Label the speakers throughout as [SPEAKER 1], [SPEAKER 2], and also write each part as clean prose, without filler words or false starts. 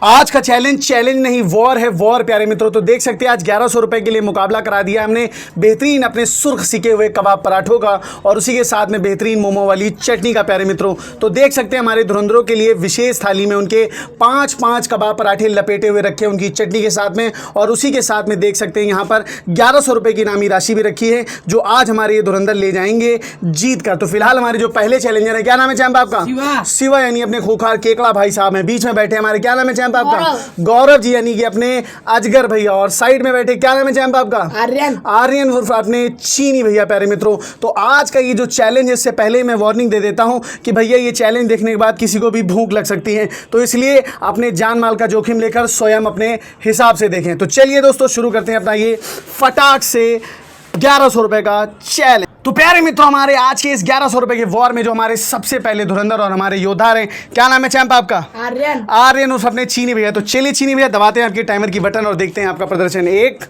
[SPEAKER 1] आज का चैलेंज नहीं वॉर है वॉर प्यारे मित्रों। तो देख सकते हैं आज 1100 रुपए के लिए मुकाबला करा दिया हमने बेहतरीन अपने सुर्ख सिके हुए कबाब पराठों का और उसी के साथ में बेहतरीन मोमो वाली चटनी का प्यारे मित्रों। तो देख सकते हैं हमारे धुरंधरों के लिए विशेष थाली में उनके 5 कबाब पराठे लपेटे हुए रखे उनकी चटनी के साथ में, और उसी के साथ में देख सकते हैं यहाँ पर 1100 रुपए की इनामी राशि भी रखी है जो आज हमारे ये धुरंधर ले जाएंगे जीत कर। तो फिलहाल हमारे जो पहले चैलेंजर है, क्या नाम है चैंप आपका? शिवा यानी अपने खूंखार केकड़ा भाई साहब हैं। बीच में बैठे हमारे, क्या नाम है चैंप आपका? गौरव जी यानी कि अपने अजगर भैया। और साइड में बैठे, क्या नाम है चैंप आपका? आर्यन उर्फ अपने चीनी भैया प्यारे मित्रों। तो आज का ये जो चैलेंज है, इससे पहले मैं वार्निंग दे देता हूं कि भैया ये चैलेंज देखने के बाद किसी को भी भूख लग सकती है, तो इसलिए अपने जान माल का जोखिम लेकर स्वयं अपने हिसाब से देखें। तो चलिए दोस्तों शुरू करते हैं अपना ये फटाक से 1100 रुपए का चैलेंज। तो प्यारे मित्रों हमारे आज के इस 1100 रुपए के वॉर में जो हमारे सबसे पहले धुरंधर और हमारे योद्धा हैं, क्या नाम है चैंप आपका? आर्यन उर्फ अपने चीनी भैया। तो चलिए चीनी भैया दबाते हैं आपके टाइमर की बटन और देखते हैं आपका प्रदर्शन। 1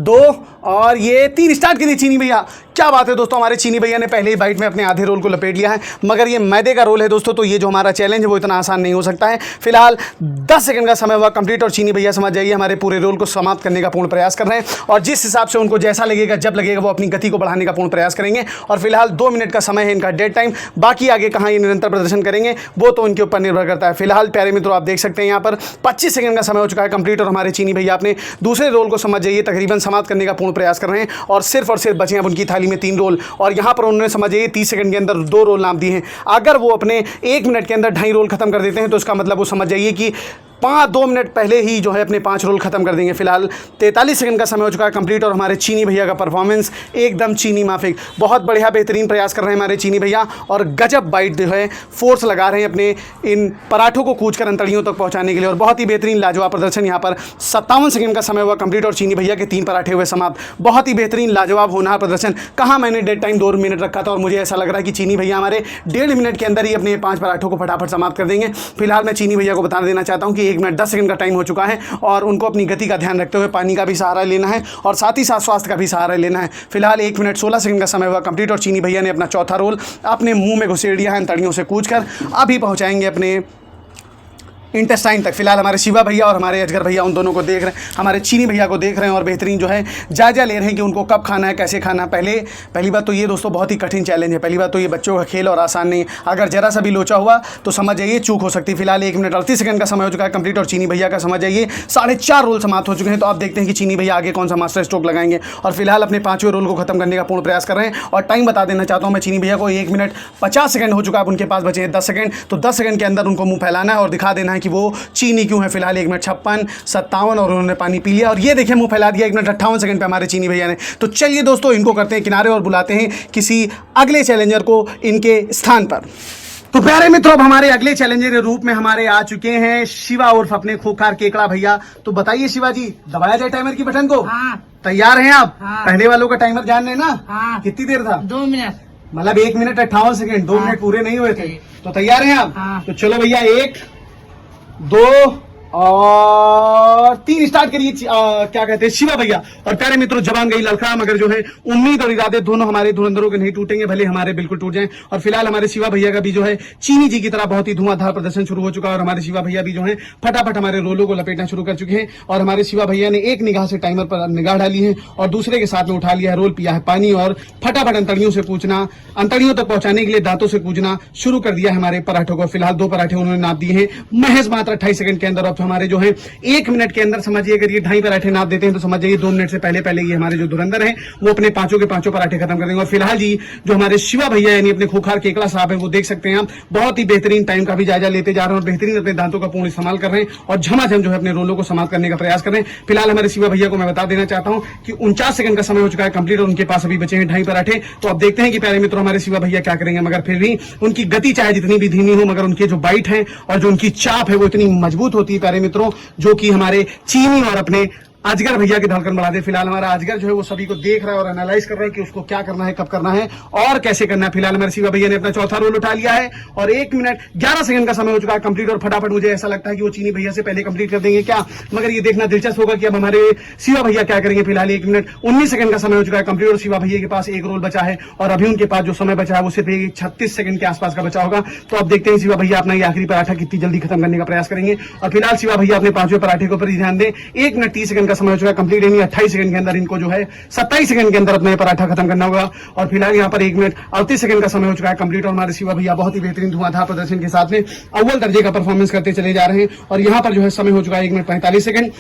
[SPEAKER 1] 2 और ये 3 स्टार्ट कीजिए चीनी भैया। क्या बात है दोस्तों, हमारे चीनी भैया ने पहले ही बाइट में अपने आधे रोल को लपेट लिया है, मगर ये मैदे का रोल है दोस्तों, तो ये जो हमारा चैलेंज है वो इतना आसान नहीं हो सकता है। फिलहाल 10 सेकंड का समय हुआ कंप्लीट और चीनी भैया समझ जाइए हमारे पूरे रोल को समाप्त करने का पूर्ण प्रयास कर रहे हैं, और जिस हिसाब से उनको जैसा लगेगा जब लगेगा वो अपनी गति को बढ़ाने का पूर्ण प्रयास करेंगे। और फिलहाल 2 मिनट का समय है इनका डेड टाइम, बाकी आगे कहाँ ये निरंतर प्रदर्शन करेंगे वो तो उनके ऊपर निर्भर करता है। फिलहाल प्यारे मित्रों आप देख सकते हैं यहाँ पर 25 सेकंड का समय हो चुका है कंप्लीट, और हमारे चीनी भैया अपने दूसरे रोल को समझ जाइए तकरीबन समाप्त करने का पूर्ण प्रयास कर रहे हैं, और सिर्फ बचे हैं अब उनकी थाली में 3 रोल, और यहाँ पर उन्होंने समझ जाइए 30 सेकंड के अंदर 2 रोल नाम दिए हैं। अगर वो अपने 1 मिनट के अंदर 2.5 रोल खत्म कर देते हैं तो इसका मतलब वो समझ जाइए कि 2 मिनट पहले ही जो है अपने 5 रोल खत्म कर देंगे। फिलहाल 43 सेकंड का समय हो चुका है कंप्लीट, और हमारे चीनी भैया का परफॉर्मेंस एकदम चीनी माफिक, बहुत बढ़िया बेहतरीन प्रयास कर रहे हैं हमारे चीनी भैया, और गजब बाइट जो है फोर्स लगा रहे हैं अपने इन पराठों को कूच कर अंतड़ियों तक पहुंचाने के लिए, और बहुत ही बेहतरीन लाजवाब प्रदर्शन। यहाँ पर 57 सेकंड का समय हुआ कंप्लीट और चीनी भैया के 3 पराठे हुए समाप्त। बहुत ही बेहतरीन लाजवाब होनहार प्रदर्शन। कहाँ मैंने डेड टाइम 2 मिनट रखा था, और मुझे ऐसा लग रहा है कि चीनी भैया हमारे 1.5 मिनट के अंदर ही अपने 5 पराठों को फटाफट समाप्त कर देंगे। फिलहाल मैं चीनी भैया को बता देना चाहता हूँ कि 1 मिनट 10 सेकंड का हो चुका है, और उनको अपनी गति का ध्यान रखते हुए पानी का भी सहारा लेना है और साथ ही साथ स्वास्थ्य का भी सहारा लेना है। फिलहाल 1 मिनट 16 सेकंड का समय हुआ कंप्लीट, और चीनी भैया ने अपना चौथा रोल अपने मुंह में घुसेड़ दिया है अंतड़ियों से कूचकर, अभी पहुंचाएंगे अपने इंटेस्टाइन तक। फिलहाल हमारे शिवा भैया और हमारे अजगर भैया उन दोनों को देख रहे हैं, हमारे चीनी भैया को देख रहे हैं, और बेहतरीन जो है जायजा ले रहे हैं कि उनको कब खाना है कैसे खाना है। पहली बात तो ये दोस्तों बहुत ही कठिन चैलेंज है। पहली बात तो ये बच्चों का खेल और आसान नहीं है, अगर जरा सा भी लोचा हुआ तो समझ जाइए चूक हो सकती है। फिलहाल 1 मिनट 38 सेकंड का समय हो चुका है कंप्लीट, और चीनी भैया का समझ जाइए 4.5 रोल समाप्त हो चुके हैं। तो आप देखते हैं कि चीनी भैया आगे कौन सा मास्टर स्ट्रोक लगाएंगे, और फिलहाल अपने 5वें रोल को खत्म करने का पूर्ण प्रयास कर रहे हैं। और टाइम बता देना चाहता हूँ मैं चीनी भैया को, 1 मिनट 50 सेकंड हो चुका है, उनके पास बचे हैं 10 सेकंड। तो 10 सेकंड के अंदर उनको मुंह फैलाना है और दिखा देना है कि वो चीनी क्यों है। फिलहाल 1 मिनट 56 57 और उन्होंने पानी पी लिया, और ये देखिए मुंह फैला दिया 1 मिनट 58 सेकंड पे हमारे चीनी भैया ने। तो चलिए दोस्तों इनको करते हैं किनारे और बुलाते हैं किसी अगले चैलेंजर को इनके स्थान पर। तो प्यारे मित्रों अब हमारे अगले चैलेंजर के रूप में हमारे आ चुके हैं शिवा उर्फ अपने खूंखार केकड़ा भैया। तो बताइए शिवा जी, दबाया जाए टाइमर की बटन को? तैयार हैं आप? पहले वालों का टाइमर जान रहे ना? कितनी देर था?
[SPEAKER 2] 2 मिनट,
[SPEAKER 1] मतलब 1 मिनट 58 सेकंड, 2 मिनट पूरे नहीं हुए थे। तो तैयार हैं आप? तो चलो भैया 1 2 और 3 स्टार्ट करिए। क्या कहते हैं शिवा भैया। और प्यारे मित्रों जवान गई ललका, मगर जो है उम्मीद और इरादे दोनों हमारे धुरंधरों के नहीं टूटेंगे, भले हमारे बिल्कुल टूट जाएं। और फिलहाल हमारे शिवा भैया का भी जो है चीनी जी की तरह बहुत ही धुआंधार प्रदर्शन शुरू हो चुका है, और हमारे शिवा भैया भी जो है फटाफट हमारे रोलों को लपेटना शुरू कर चुके हैं। और हमारे शिवा भैया ने एक निगाह से टाइमर पर निगाह डाली है और दूसरे के साथ में उठा लिया है रोल, पिया है पानी, और फटाफट अंतड़ियों से पूछना, अंतड़ियों तक पहुंचाने के लिए दांतों से कूचना शुरू कर दिया है हमारे पराठों को। फिलहाल 2 पराठे उन्होंने नाप दिए हैं महज मात्र 28 सेकंड के अंदर। अब हमारे जो है 1 मिनट के अंदर समझिए अगर ये 2.5 पराठे नाप देते हैं तो समझ जाइए 2 मिनट से पहले ये हमारे जो धुरंधर हैं वो अपने 5 के 5 पराठे खत्म कर देंगे। और फिलहाल जी जो हमारे शिवा भैया यानी अपने खूंखार केकड़ा साहब हैं, वो देख सकते हैं आप बहुत ही बेहतरीन टाइम का भी जायजा लेते जा रहे हैं, और बेहतरीन अपने दांतों का पूर्ण इस्तेमाल कर रहे हैं, और झमाझम जो है अपने रोलों को समाप्त करने का प्रयास कर रहे हैं। फिलहाल हमारे शिवा भैया को मैं बता देना चाहता हूं कि 49 सेकंड का समय हो चुका है कंप्लीट, और उनके पास अभी बचे हैं 2.5 पराठे। तो अब देखते हैं कि प्यारे मित्रों हमारे शिवा भैया क्या करेंगे, मगर फिर भी उनकी गति चाहे जितनी भी धीमी हो, मगर उनके जो बाइट है और जो उनकी चाप है वो इतनी मजबूत होती है प्यारे मित्रों, जो कि हमारे चीनी और अपने अजगर भैया की धड़कन बढ़ा दे। फिलहाल हमारा अजगर जो है वो सभी को देख रहा है और एनालाइज कर रहा है कि उसको क्या करना है, कब करना है और कैसे करना है। फिलहाल हमारे शिवा भैया ने अपना चौथा रोल उठा लिया है और 1 मिनट 11 सेकंड का समय हो चुका है कंप्लीट। और फटाफट मुझे ऐसा लगता है कि वो चीनी भैया से पहले कंप्लीट कर देंगे क्या, मगर ये देखना दिलचस्प होगा कि अब हमारे शिवा भैया क्या करेंगे। फिलहाल 1 मिनट 19 सेकंड का समय हो चुका है कंप्लीट और शिवा भैया के पास एक रोल बचा है और अभी उनके पास जो समय बचा है वो सिर्फ 36 सेकंड के आसपास का बचा होगा। तो अब देखते हैं शिवा भैया अपना ये आखिरी पराठा कितनी जल्दी खत्म करने का प्रयास करेंगे। और फिलहाल शिवा भैया अपने 5वें पराठे के ऊपर ध्यान दें। 1 मिनट 30 सेकंड का समय हो चुका है कंप्लीट, 28 सेकंड के अंदर इनको जो है 27 सेकंड के अंदर अपना पराठा खत्म करना होगा। और फिलहाल यहाँ पर 1 मिनट 38 सेकंड का समय हो चुका है कंप्लीट और हमारे शिवा भैया बहुत ही बेहतरीन धुआंधार प्रदर्शन के साथ में अव्वल दर्जे का परफॉर्मेंस करते चले जा रहे हैं। और यहाँ पर जो है समय हो चुका है 1 मिनट 45 सेकंड।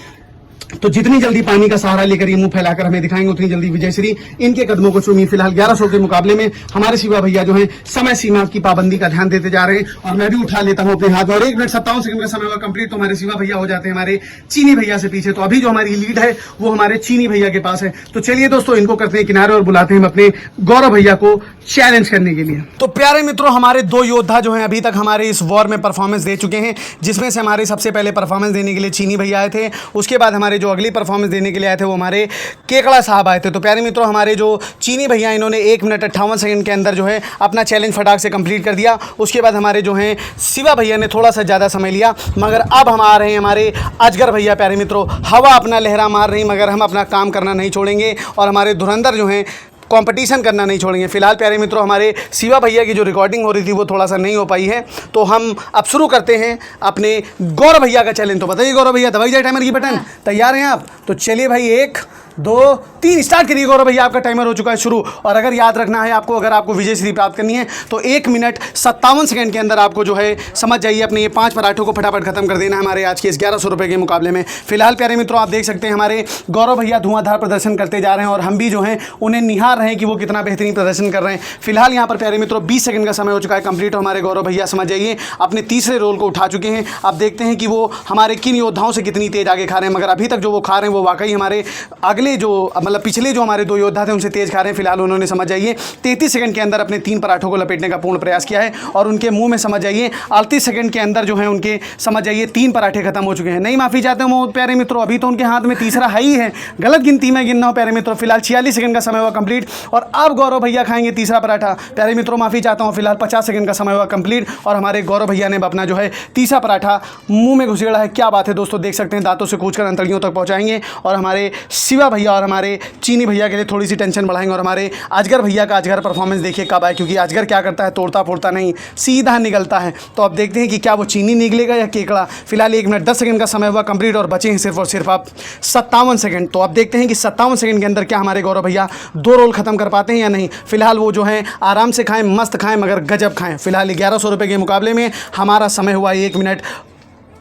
[SPEAKER 1] तो जितनी जल्दी पानी का सहारा लेकर ये मुंह फैलाकर हमें दिखाएंगे उतनी जल्दी विजयश्री इनके कदमों को चूमी। फिलहाल 1100 के मुकाबले में हमारे शिवा भैया जो है समय सीमा की पाबंदी का ध्यान देते जा रहे हैं और मैं भी उठा लेता हूं अपने हाथ में। और 1 मिनट 57 सेकंड का समय हुआ कंप्लीट तो हमारे शिवा भैया हो जाते हैं हमारे चीनी भैया से पीछे। तो अभी जो हमारी लीड है वो हमारे चीनी भैया के पास है। तो चलिए दोस्तों इनको करते हैं किनारे और बुलाते हैं अपने गौरव भैया को चैलेंज करने के लिए। तो प्यारे मित्रों हमारे 2 योद्धा जो है अभी तक हमारे इस वॉर में परफॉर्मेंस दे चुके हैं, जिसमें से हमारे सबसे पहले परफॉर्मेंस देने के लिए चीनी भैया आए थे। उसके बाद हमारे जो अगली परफॉर्मेंस देने के लिए आए थे वो हमारे केकड़ा साहब आए थे। तो प्यारे मित्रों हमारे जो चीनी भैया इन्होंने 1 मिनट 58 सेकंड के अंदर जो है अपना चैलेंज फटाक से कंप्लीट कर दिया। उसके बाद हमारे जो हैं शिवा भैया ने थोड़ा सा ज़्यादा समय लिया, मगर अब हम आ रहे हैं हमारे अजगर भैया। प्यारे मित्रों हवा अपना लहरा मार रही मगर हम अपना काम करना नहीं छोड़ेंगे और हमारे धुरंधर जो हैं कंपटीशन करना नहीं छोड़ेंगे। फिलहाल प्यारे मित्रों हमारे शिवा भैया की जो रिकॉर्डिंग हो रही थी वो थोड़ा सा नहीं हो पाई है, तो हम अब शुरू करते हैं अपने गौरव भैया का चैलेंज। तो बताइए गौरव भैया दबाई जाए टाइमर की बटन, तैयार हैं आप? तो चलिए भाई 1 2 3 स्टार्ट करिए। गौरव भैया आपका टाइमर हो चुका है शुरू। और अगर याद रखना है आपको, अगर आपको विजयश्री प्राप्त करनी है तो 1 मिनट 57 सेकंड के अंदर आपको जो है समझ जाइए अपने ये 5 पराठों को फटाफट खत्म कर देना है हमारे आज के इस 1100 रुपये के मुकाबले में। फिलहाल प्यारे मित्रों आप देख सकते हैं हमारे गौरव भैया धुआंधार प्रदर्शन करते जा रहे हैं और हम भी जो हैं उन्हें निहार रहे हैं कि वो कितना बेहतरीन प्रदर्शन कर रहे हैं। फिलहाल यहाँ पर प्यारे मित्रों 20 सेकंड का समय हो चुका है कंप्लीट। हमारे गौरव भैया समझ जाइए अपने तीसरे रोल को उठा चुके हैं। आप देखते हैं कि वो हमारे किन योद्धाओं से कितनी तेज आगे खा रहे हैं, मगर अभी तक जो वो खा रहे हैं वो वाकई हमारे अगले जो मतलब पिछले जो हमारे 2 योद्धा थे उनसे तेज खा रहे हैं। फिलहाल उन्होंने समझ जाइए 33 सेकंड के अंदर अपने 3 पराठों को लपेटने का पूर्ण प्रयास किया है और उनके मुंह में समझ जाइए 38 सेकंड के अंदर जो है उनके समझ जाइए 3 पराठे खत्म हो चुके हैं। नहीं माफी चाहते हूँ प्यारे मित्रों, अभी तो उनके हाथ में तीसरा है ही है, गलत गिनती में गिनना हो प्यारे मित्रों। फिलहाल 46 सेकंड का समय हुआ कंप्लीट और अब गौरव भैया खाएंगे तीसरा पराठा। प्यारे मित्रों माफी चाहता हूँ, फिलहाल 50 सेकंड का समय हुआ कंप्लीट और हमारे गौरव भैया ने अपना जो है तीसरा पराठा मुंह में घुसेड़ा है। क्या बात है दोस्तों, देख सकते हैं दांतों से कूचकर अंतड़ियों तक पहुंचाएंगे और हमारे शिवा भैया और हमारे चीनी भैया के लिए थोड़ी सी टेंशन बढ़ाएंगे। और हमारे अजगर भैया का अजगर परफॉर्मेंस देखिए कब आए, क्योंकि अजगर क्या करता है तोड़ता फोड़ता नहीं, सीधा निकलता है। तो अब देखते हैं कि क्या वो चीनी निकलेगा या केकड़ा। फिलहाल 1 मिनट 10 सेकंड का समय हुआ कंप्लीट और बचे हैं सिर्फ और सिर्फ आप 57 सेकंड। तो अब देखते हैं कि 57 सेकंड के अंदर क्या हमारे गौरव भैया 2 रोल खत्म कर पाते हैं या नहीं। फिलहाल वो जो है आराम से खाएं, मस्त खाएं, मगर गजब खाएं। फिलहाल 1100 रुपये के मुकाबले में हमारा समय हुआ 1 मिनट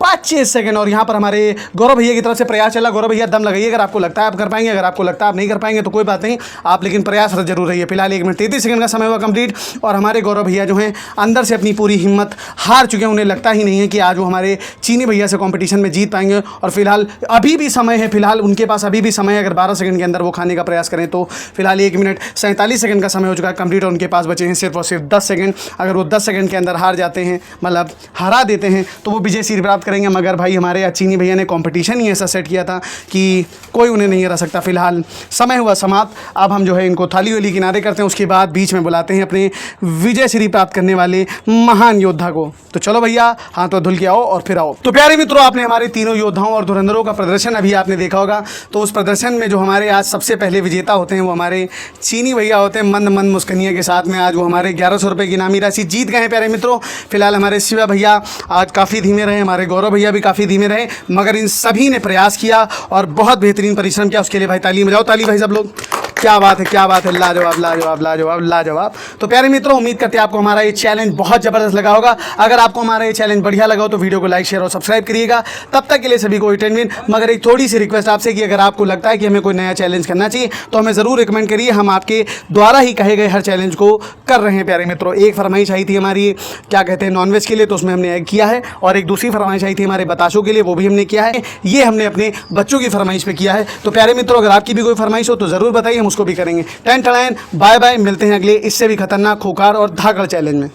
[SPEAKER 1] 25 सेकंड और यहाँ पर हमारे गौरव भैया की तरफ से प्रयास चला। गौरव भैया दम लगाइए, अगर आपको लगता है आप कर पाएंगे, अगर आपको लगता है आप नहीं कर पाएंगे तो कोई बात नहीं, आप लेकिन प्रयास जरूर रहिए। फिलहाल 1 मिनट 33 सेकंड का समय हुआ कंप्लीट और हमारे गौरव भैया जो हैं अंदर से अपनी पूरी हिम्मत हार चुके हैं। उन्हें लगता ही नहीं है कि आज वो हमारे चीनी भैया से कॉम्पिटिशन में जीत पाएंगे। और फिलहाल अभी भी समय है, फिलहाल उनके पास अभी भी समय है, अगर 12 सेकंड के अंदर वो खाने का प्रयास करें तो। फिलहाल 1 मिनट 47 सेकंड का समय हो चुका है कंप्लीट और उनके पास बचे हैं सिर्फ और सिर्फ 10 सेकंड। अगर वो 10 सेकंड के अंदर हार जाते हैं, मतलब हरा देते हैं, तो वो विजयश्री प्राप्त करेंगे। मगर भाई हमारे चीनी भैया ने कंपटीशन ही ऐसा सेट किया था कि कोई उन्हें नहीं हरा सकता। फिलहाल समय हुआ समाप्त। अब हम जो है इनको थाली वाली किनारे करते हैं, उसके बाद बीच में बुलाते हैं अपने विजयश्री प्राप्त करने वाले महान योद्धा को। तो चलो भैया हाथ तो धुल के आओ और फिर आओ। तो प्यारे मित्रों आपने हमारे तीनों योद्धाओं और धुरंधरों का प्रदर्शन अभी आपने देखा होगा। तो उस प्रदर्शन में जो हमारे आज सबसे पहले विजेता होते हैं वो हमारे चीनी भैया होते हैं। मंद मंद मुस्कनिया के साथ में आज वो हमारे 1100 रुपये की इनामी राशि जीत गए हैं प्यारे मित्रों। फिलहाल हमारे शिवा भैया आज काफ़ी धीमे रहे, हमारे गौरव भैया भी काफ़ी धीमे रहे, मगर इन सभी ने प्रयास किया और बहुत बेहतरीन परिश्रम किया। उसके लिए भाई ताली बजाओ, ताली भाई सब लोग। क्या बात है, क्या बात है, लाजवाब लाजवाब लाजवाब लाजवाब। तो प्यारे मित्रों उम्मीद करते हैं आपको हमारा ये चैलेंज बहुत ज़बरदस्त लगा होगा। अगर आपको हमारा ये चैलेंज बढ़िया लगा हो तो वीडियो को लाइक शेयर और सब्सक्राइब करिएगा। तब तक के लिए सभी को रिटर्न मगर एक थोड़ी सी रिक्वेस्ट आपसे कि अगर आपको लगता है कि हमें कोई नया चैलेंज करना चाहिए तो हमें ज़रूर रिकमेंड करिए। हम आपके द्वारा ही कहे गए हर चैलेंज को कर रहे हैं प्यारे मित्रों। एक फरमाइश आई थी हमारी क्या कहते हैं नॉनवेज के लिए, तो उसमें हमने एग किया है, और एक दूसरी फरमाइश आई थी हमारे बताशों के लिए, वो भी हमने किया है। ये हमने अपने बच्चों की फरमाइश पे किया है। तो प्यारे मित्रों अगर आपकी भी कोई फरमाइश हो तो ज़रूर बताइए, हम उसको भी करेंगे। टैन टड़ैन, बाय बाय, मिलते हैं अगले इससे भी खतरनाक, खूंखार और धाकड़ चैलेंज में।